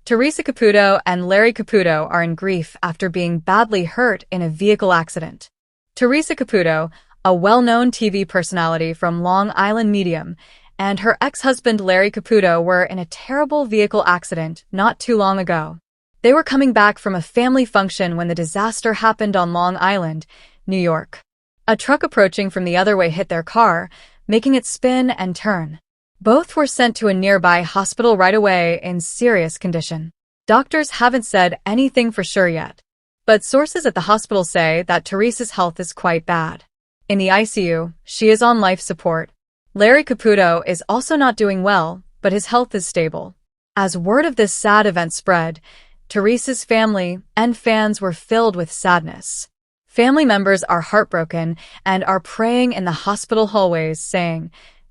Theresa Caputo and Larry Caputo are in grief after being badly hurt in a vehicle accident. Theresa Caputo, a well-known TV personality from Long Island Medium, and her ex-husband Larry Caputo were in a terrible vehicle accident not too long ago. They were coming back from a family function when the disaster happened on Long Island, New York. A truck approaching from the other way hit their car, making it spin and turn. Both were sent to a nearby hospital right away in serious condition. Doctors haven't said anything for sure yet, but sources at the hospital say that Teresa's health is quite bad. In the ICU, she is on life support. Larry Caputo is also not doing well, but his health is stable. As word of this sad event spread, Teresa's family and fans were filled with sadness. Family members are heartbroken and are praying in the hospital hallways, saying,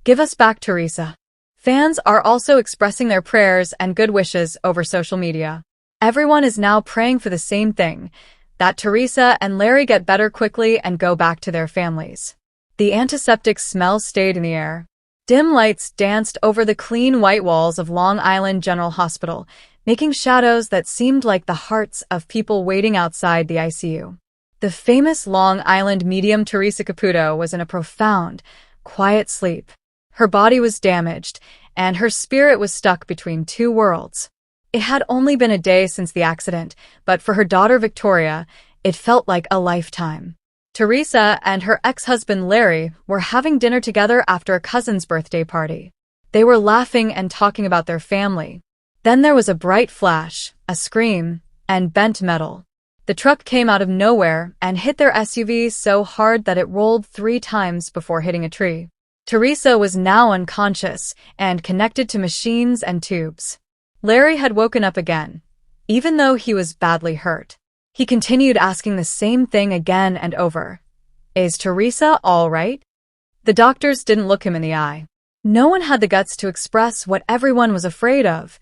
"Give us back Teresa." Fans are also expressing their prayers and good wishes over social media. Everyone is now praying for the same thing, that Teresa and Larry get better quickly and go back to their families. The antiseptic smell stayed in the air. Dim lights danced over the clean white walls of Long Island General Hospital, making shadows that seemed like the hearts of people waiting outside the ICU. The famous Long Island medium Theresa Caputo was in a profound, quiet sleep. Her body was damaged, and her spirit was stuck between two worlds. It had only been a day since the accident, but for her daughter Victoria, it felt like a lifetime. Teresa and her ex-husband Larry were having dinner together after a cousin's birthday party. They were laughing and talking about their family. Then there was a bright flash, a scream, and bent metal. The truck came out of nowhere and hit their SUV so hard that it rolled 3 times before hitting a tree. Teresa was now unconscious and connected to machines and tubes. Larry had woken up again, even though he was badly hurt. He continued asking the same thing again and over. "Is Teresa all right?" The doctors didn't look him in the eye. No one had the guts to express what everyone was afraid of,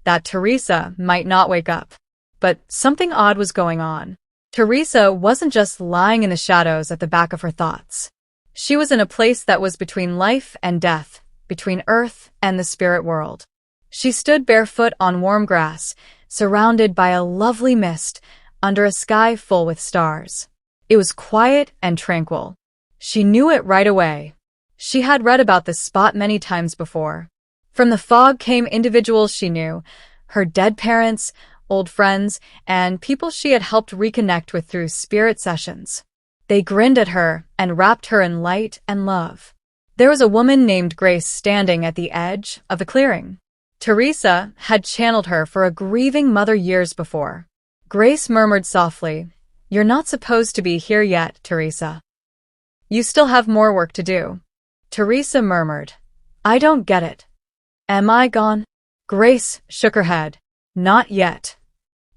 that Teresa might not wake up. But something odd was going on. Teresa wasn't just lying in the shadows at the back of her thoughts. She was in a place that was between life and death, between earth and the spirit world. She stood barefoot on warm grass, surrounded by a lovely mist, under a sky full with stars. It was quiet and tranquil. She knew it right away. She had read about this spot many times before. From the fog came individuals she knew, her dead parents, old friends, and people she had helped reconnect with through spirit sessions. They grinned at her and wrapped her in light and love. There was a woman named Grace standing at the edge of the clearing. Teresa had channeled her for a grieving mother years before. Grace murmured softly, "You're not supposed to be here yet, Teresa. You still have more work to do." Teresa murmured, "I don't get it. Am I gone?" Grace shook her head. "Not yet.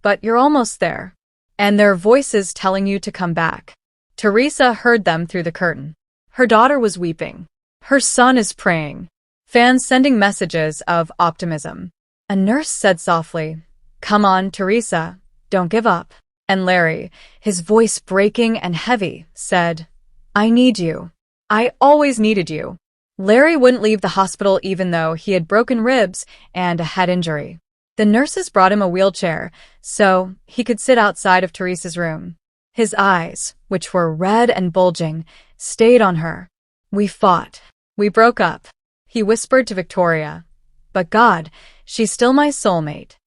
But you're almost there. And there are voices telling you to come back." Teresa heard them through the curtain. Her daughter was weeping. Her son is praying. Fans sending messages of optimism. A nurse said softly, "Come on, Teresa, don't give up." And Larry, his voice breaking and heavy, said, "I need you. I always needed you." Larry wouldn't leave the hospital even though he had broken ribs and a head injury. The nurses brought him a wheelchair so he could sit outside of Teresa's room. His eyes, which were red and bulging, stayed on her. "We fought. We broke up," he whispered to Victoria. "But God, she's still my soulmate.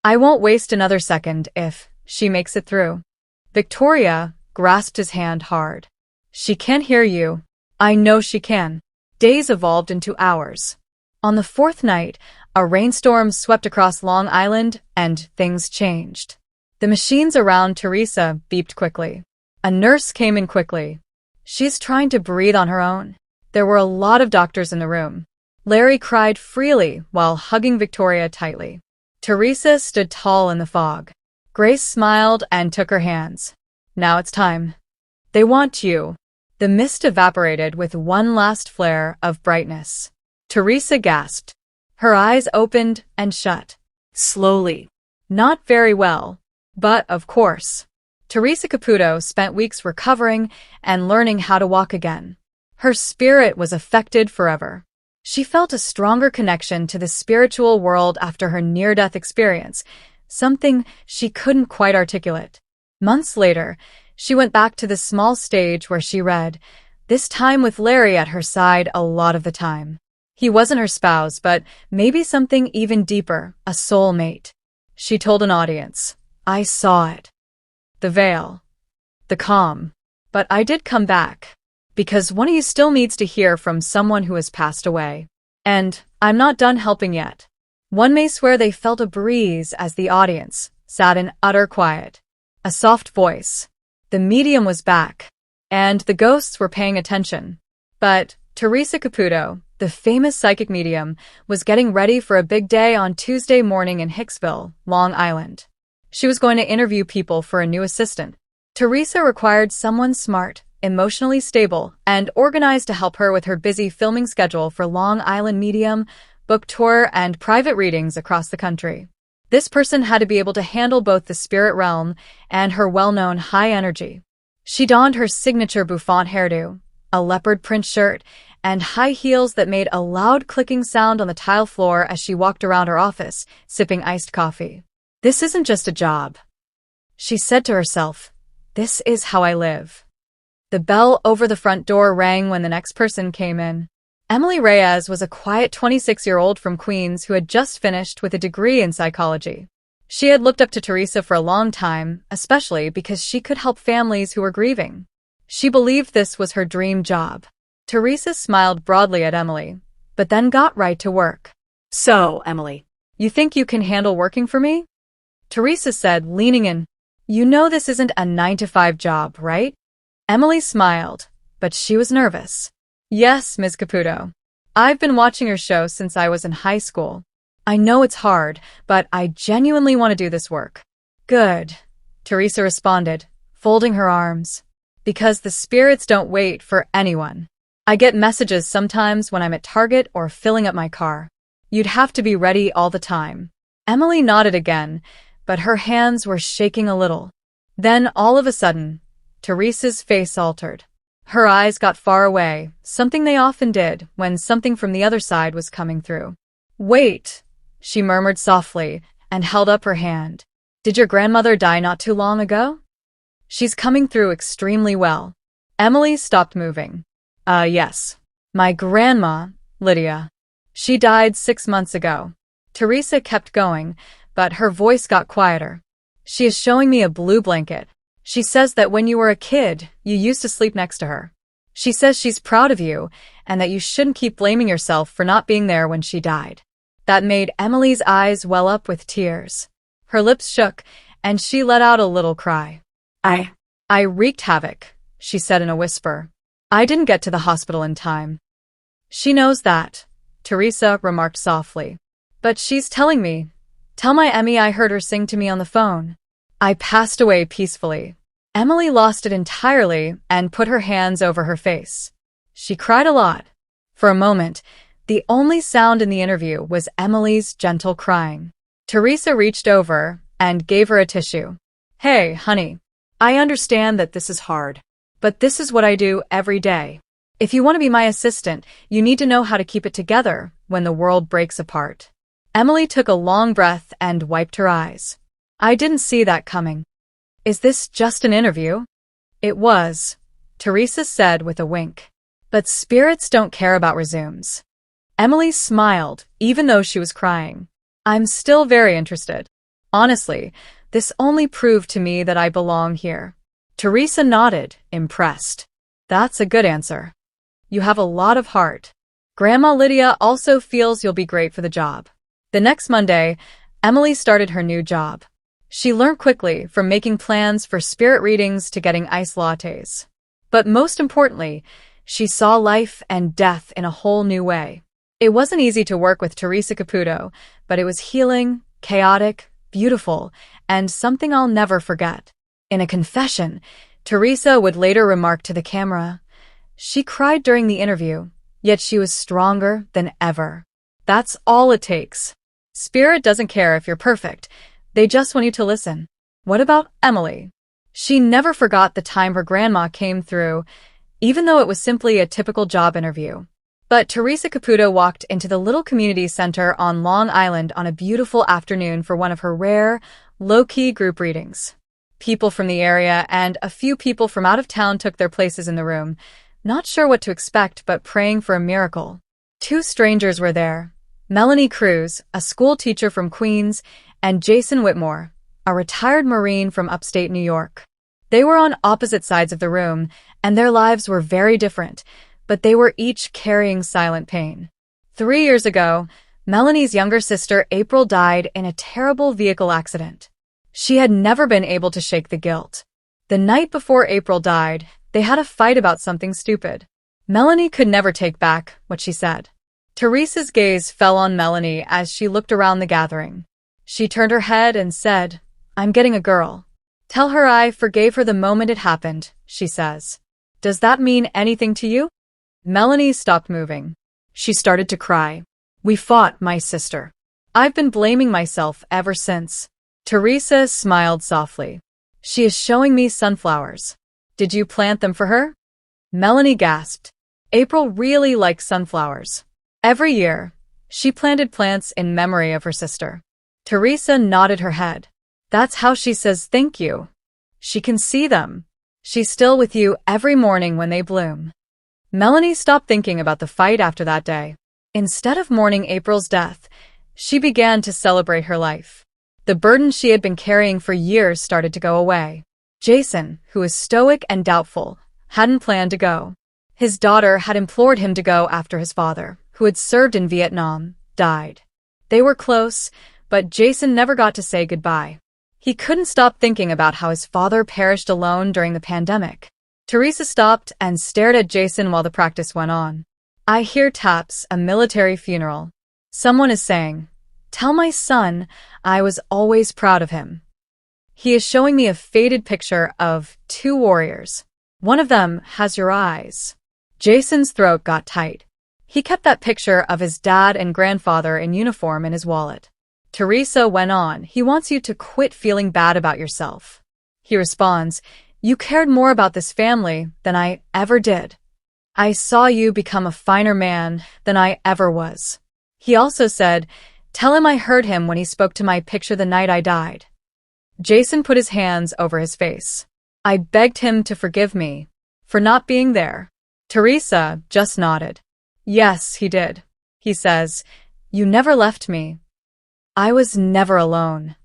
I won't waste another second if she makes it through." Victoria grasped his hand hard. "She can hear you. I know she can." Days evolved into hours. On the 4th night, a rainstorm swept across Long Island and things changed. The machines around Teresa beeped quickly. A nurse came in quickly. "She's trying to breathe on her own." There were a lot of doctors in the room. Larry cried freely while hugging Victoria tightly. Teresa stood tall in the fog. Grace smiled and took her hands. "Now it's time. They want you." The mist evaporated with one last flare of brightness. Teresa gasped. Her eyes opened and shut. Slowly. Not very well. But, of course. Theresa Caputo spent weeks recovering and learning how to walk again. Her spirit was affected forever. She felt a stronger connection to the spiritual world after her near-death experience, something she couldn't quite articulate. Months later, she went back to the small stage where she read, this time with Larry at her side a lot of the time. He wasn't her spouse, but maybe something even deeper, a soulmate. She told an audience, I saw it. The veil. The calm. But I did come back. Because one of you still needs to hear from someone who has passed away. And I'm not done helping yet. One may swear they felt a breeze as the audience sat in utter quiet. A soft voice. The medium was back. And the ghosts were paying attention. But Theresa Caputo, the famous psychic medium, was getting ready for a big day on Tuesday morning in Hicksville, Long Island. She was going to interview people for a new assistant. Teresa required someone smart, emotionally stable, and organized to help her with her busy filming schedule for Long Island medium, book tour, and private readings across the country. This person had to be able to handle both the spirit realm and her well-known high energy. She donned her signature bouffant hairdo, a leopard print shirt, and high heels that made a loud clicking sound on the tile floor as she walked around her office, sipping iced coffee. This isn't just a job. She said to herself, this is how I live. The bell over the front door rang when the next person came in. Emily Reyes was a quiet 26-year-old from Queens who had just finished with a degree in psychology. She had looked up to Teresa for a long time, especially because she could help families who were grieving. She believed this was her dream job. Teresa smiled broadly at Emily, but then got right to work. So, Emily, you think you can handle working for me? Teresa said, leaning in. You know this isn't a 9-to-5 job, right? Emily smiled, but she was nervous. Yes, Ms. Caputo. I've been watching your show since I was in high school. I know it's hard, but I genuinely want to do this work. Good, Teresa responded, folding her arms. Because the spirits don't wait for anyone. I get messages sometimes when I'm at Target or filling up my car. You'd have to be ready all the time. Emily nodded again, but her hands were shaking a little. Then, all of a sudden, Teresa's face altered. Her eyes got far away, something they often did when something from the other side was coming through. Wait, she murmured softly and held up her hand. Did your grandmother die not too long ago? She's coming through extremely well. Emily stopped moving. Yes. My grandma, Lydia. She died 6 months ago. Teresa kept going, but her voice got quieter. She is showing me a blue blanket. She says that when you were a kid, you used to sleep next to her. She says she's proud of you and that you shouldn't keep blaming yourself for not being there when she died. That made Emily's eyes well up with tears. Her lips shook, and she let out a little cry. I wreaked havoc, she said in a whisper. I didn't get to the hospital in time. She knows that, Teresa remarked softly. But she's telling me. Tell my Emmy I heard her sing to me on the phone. I passed away peacefully. Emily lost it entirely and put her hands over her face. She cried a lot. For a moment, the only sound in the interview was Emily's gentle crying. Teresa reached over and gave her a tissue. Hey, honey. I understand that this is hard, but this is what I do every day. If you want to be my assistant, you need to know how to keep it together when the world breaks apart. Emily took a long breath and wiped her eyes. I didn't see that coming. Is this just an interview? It was, Teresa said with a wink. But spirits don't care about resumes. Emily smiled, even though she was crying. I'm still very interested. Honestly, this only proved to me that I belong here. Teresa nodded, impressed. That's a good answer. You have a lot of heart. Grandma Lydia also feels you'll be great for the job. The next Monday, Emily started her new job. She learned quickly from making plans for spirit readings to getting iced lattes. But most importantly, she saw life and death in a whole new way. It wasn't easy to work with Theresa Caputo, but it was healing, chaotic, beautiful, and something I'll never forget. In a confession, Teresa would later remark to the camera, she cried during the interview, yet she was stronger than ever. That's all it takes. Spirit doesn't care if you're perfect. They just want you to listen. What about Emily? She never forgot the time her grandma came through, even though it was simply a typical job interview. But Teresa Caputo walked into the little community center on Long Island on a beautiful afternoon for one of her rare, low-key group readings. People from the area and a few people from out of town took their places in the room, not sure what to expect but praying for a miracle. Two strangers were there, Melanie Cruz, a school teacher from Queens, and Jason Whitmore, a retired Marine from upstate New York. They were on opposite sides of the room, and their lives were very different, but they were each carrying silent pain. 3 years ago, Melanie's younger sister April died in a terrible vehicle accident. She had never been able to shake the guilt. The night before April died, they had a fight about something stupid. Melanie could never take back what she said. Teresa's gaze fell on Melanie as she looked around the gathering. She turned her head and said, "I'm getting a girl. Tell her I forgave her the moment it happened," she says. "Does that mean anything to you?" Melanie stopped moving. She started to cry. "We fought, my sister. I've been blaming myself ever since." Teresa smiled softly. "She is showing me sunflowers. Did you plant them for her?" Melanie gasped. April really liked sunflowers. Every year, she planted plants in memory of her sister. Teresa nodded her head. "That's how she says thank you. She can see them. She's still with you every morning when they bloom." Melanie stopped thinking about the fight after that day. Instead of mourning April's death, she began to celebrate her life. The burden she had been carrying for years started to go away. Jason, who was stoic and doubtful, hadn't planned to go. His daughter had implored him to go after his father, who had served in Vietnam, died. They were close, but Jason never got to say goodbye. He couldn't stop thinking about how his father perished alone during the pandemic. Teresa stopped and stared at Jason while the practice went on. "I hear taps, a military funeral. Someone is saying, 'Tell my son I was always proud of him.'" He is showing me a faded picture of 2 warriors. One of them has your eyes. Jason's throat got tight. He kept that picture of his dad and grandfather in uniform in his wallet. Teresa went on, "He wants you to quit feeling bad about yourself." He responds, "You cared more about this family than I ever did. I saw you become a finer man than I ever was." He also said, "Tell him I heard him when he spoke to my picture the night I died." Jason put his hands over his face. "I begged him to forgive me for not being there." Teresa just nodded. "Yes, he did. He says, 'You never left me. I was never alone.'"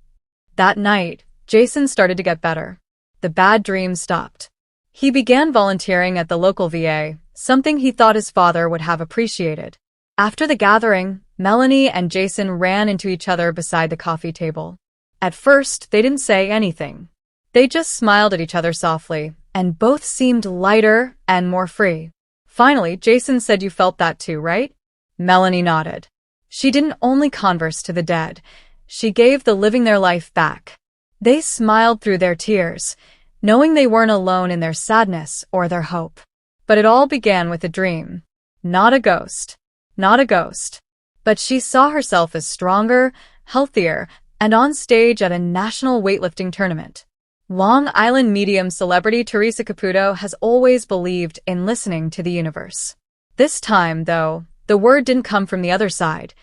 That night, Jason started to get better. The bad dreams stopped. He began volunteering at the local VA, something he thought his father would have appreciated. After the gathering, Melanie and Jason ran into each other beside the coffee table. At first, they didn't say anything. They just smiled at each other softly, and both seemed lighter and more free. Finally, Jason said, "You felt that too, right?" Melanie nodded. She didn't only converse to the dead. She gave the living their life back. They smiled through their tears, knowing they weren't alone in their sadness or their hope. But it all began with a dream. Not a ghost. Not a ghost. But she saw herself as stronger, healthier, and on stage at a national weightlifting tournament. Long Island medium celebrity Theresa Caputo has always believed in listening to the universe. This time, though, the word didn't come from the other side.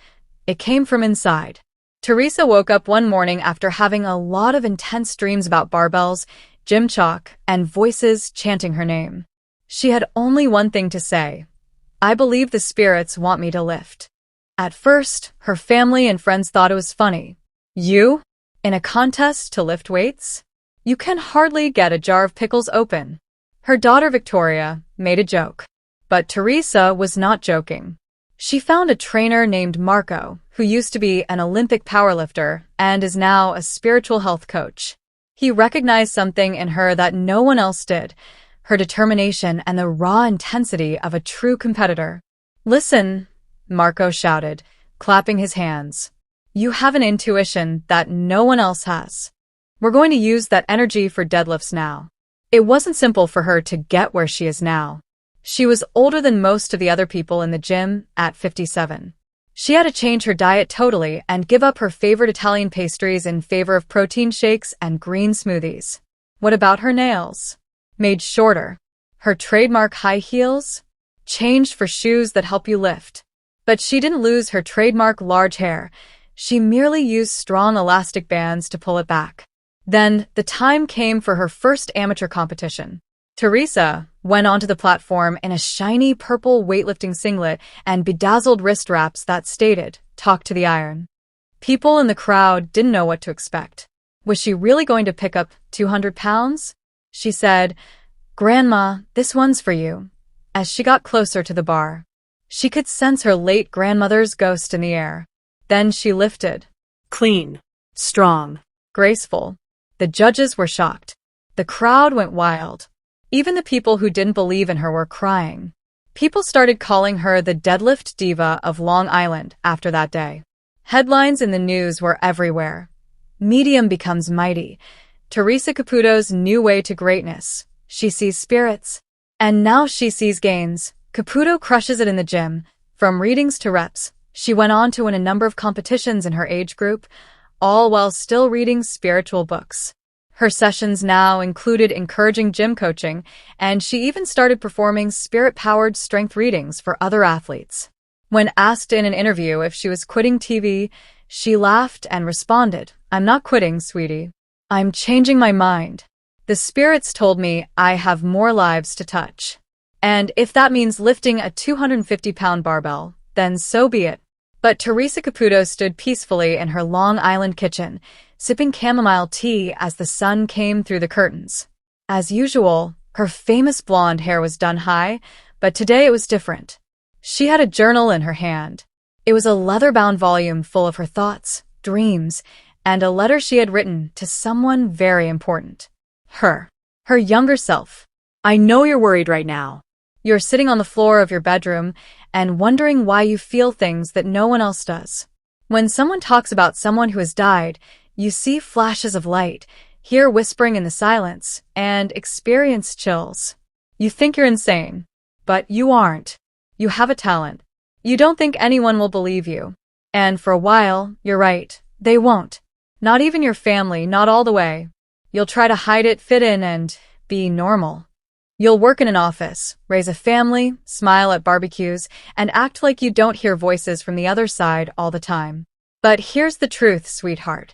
It came from inside. Teresa woke up one morning after having a lot of intense dreams about barbells, gym chalk, and voices chanting her name. She had only one thing to say: "I believe the spirits want me to lift." At first, her family and friends thought it was funny. "You? In a contest to lift weights? You can hardly get a jar of pickles open." Her daughter Victoria made a joke. But Teresa was not joking. She found a trainer named Marco, who used to be an Olympic powerlifter and is now a spiritual health coach. He recognized something in her that no one else did: her determination and the raw intensity of a true competitor. "Listen," Marco shouted, clapping his hands. "You have an intuition that no one else has. We're going to use that energy for deadlifts now." It wasn't simple for her to get where she is now. She was older than most of the other people in the gym at 57. She had to change her diet totally and give up her favorite Italian pastries in favor of protein shakes and green smoothies. What about her nails? Made shorter. Her trademark high heels? changed for shoes that help you lift. But she didn't lose her trademark large hair. She merely used strong elastic bands to pull it back. Then, the time came for her first amateur competition. Teresa went onto the platform in a shiny purple weightlifting singlet and bedazzled wrist wraps that stated, "Talk to the iron." People in the crowd didn't know what to expect. Was she really going to pick up 200 pounds? She said, "Grandma, this one's for you." As she got closer to the bar, she could sense her late grandmother's ghost in the air. Then she lifted. Clean. Strong. Graceful. The judges were shocked. The crowd went wild. Even the people who didn't believe in her were crying. People started calling her the deadlift diva of Long Island after that day. Headlines in the news were everywhere. Medium becomes mighty. Theresa Caputo's new way to greatness. She sees spirits. And now she sees gains. Caputo crushes it in the gym. From readings to reps, she went on to win a number of competitions in her age group, all while still reading spiritual books. Her sessions now included encouraging gym coaching, and she even started performing spirit-powered strength readings for other athletes. When asked in an interview if she was quitting TV, she laughed and responded, "I'm not quitting, sweetie. I'm changing my mind. The spirits told me I have more lives to touch. And if that means lifting a 250-pound barbell, then so be it." But Theresa Caputo stood peacefully in her Long Island kitchen, sipping chamomile tea as the sun came through the curtains. As usual, her famous blonde hair was done high, but today it was different. She had a journal in her hand. It was a leather-bound volume full of her thoughts, dreams, and a letter she had written to someone very important. Her younger self. I know you're worried right now. You're sitting on the floor of your bedroom and wondering why you feel things that no one else does. When someone talks about someone who has died, you see flashes of light, hear whispering in the silence, and experience chills. You think you're insane, but you aren't. You have a talent. You don't think anyone will believe you. And for a while, you're right, they won't. Not even your family, not all the way. You'll try to hide it, fit in, and be normal. You'll work in an office, raise a family, smile at barbecues, and act like you don't hear voices from the other side all the time. But here's the truth, sweetheart.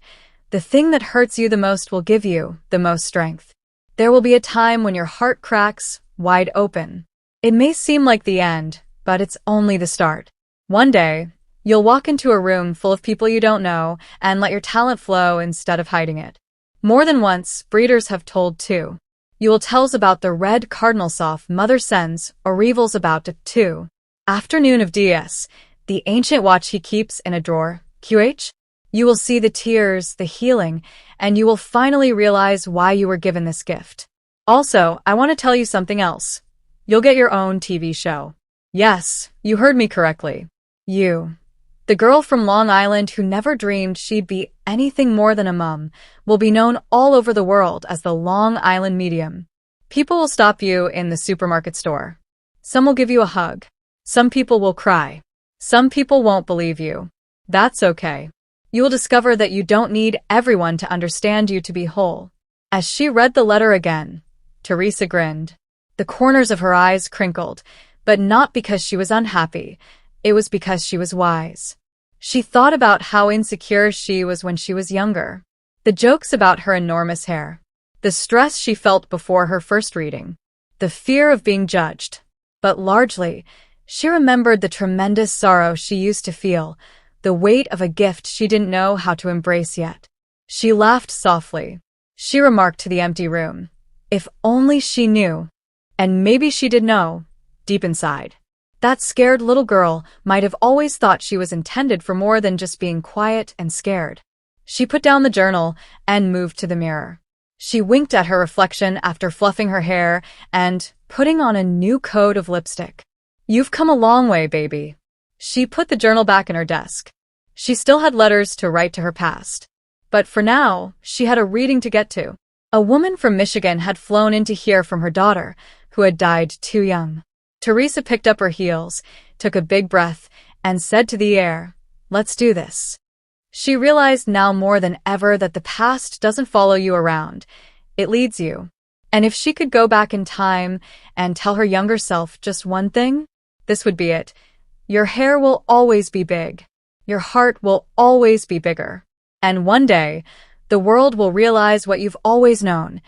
The thing that hurts you the most will give you the most strength. There will be a time when your heart cracks wide open. It may seem like the end, but it's only the start. One day, you'll walk into a room full of people you don't know and let your talent flow instead of hiding it. More than once, breeders have told too. You will tell us about the red cardinal soft mother sends, or Revel's about it too. Afternoon of DS, the ancient watch he keeps in a drawer, QH? You will see the tears, the healing, and you will finally realize why you were given this gift. Also, I want to tell you something else. You'll get your own TV show. Yes, you heard me correctly. You, the girl from Long Island who never dreamed she'd be anything more than a mom, will be known all over the world as the Long Island Medium. People will stop you in the supermarket store. Some will give you a hug. Some people will cry. Some people won't believe you. That's okay. You will discover that you don't need everyone to understand you to be whole. As she read the letter again, Teresa grinned. The corners of her eyes crinkled, but not because she was unhappy. It was because she was wise. She thought about how insecure she was when she was younger. The jokes about her enormous hair. The stress she felt before her first reading. The fear of being judged. But largely, she remembered the tremendous sorrow she used to feel, the weight of a gift she didn't know how to embrace yet. She laughed softly. She remarked to the empty room. If only she knew. And maybe she did know, deep inside. That scared little girl might have always thought she was intended for more than just being quiet and scared. She put down the journal and moved to the mirror. She winked at her reflection after fluffing her hair and putting on a new coat of lipstick. You've come a long way, baby. She put the journal back in her desk. She still had letters to write to her past. But for now, she had a reading to get to. A woman from Michigan had flown in to hear from her daughter, who had died too young. Teresa picked up her heels, took a big breath, and said to the air, "Let's do this." She realized now more than ever that the past doesn't follow you around. It leads you. And if she could go back in time and tell her younger self just one thing, this would be it. Your hair will always be big. Your heart will always be bigger. And one day, the world will realize what you've always known.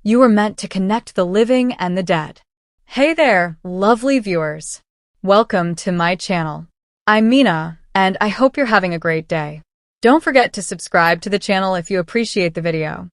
You were meant to connect the living and the dead. Hey there, lovely viewers. Welcome to my channel. I'm Mina, and I hope you're having a great day. Don't forget to subscribe to the channel if you appreciate the video.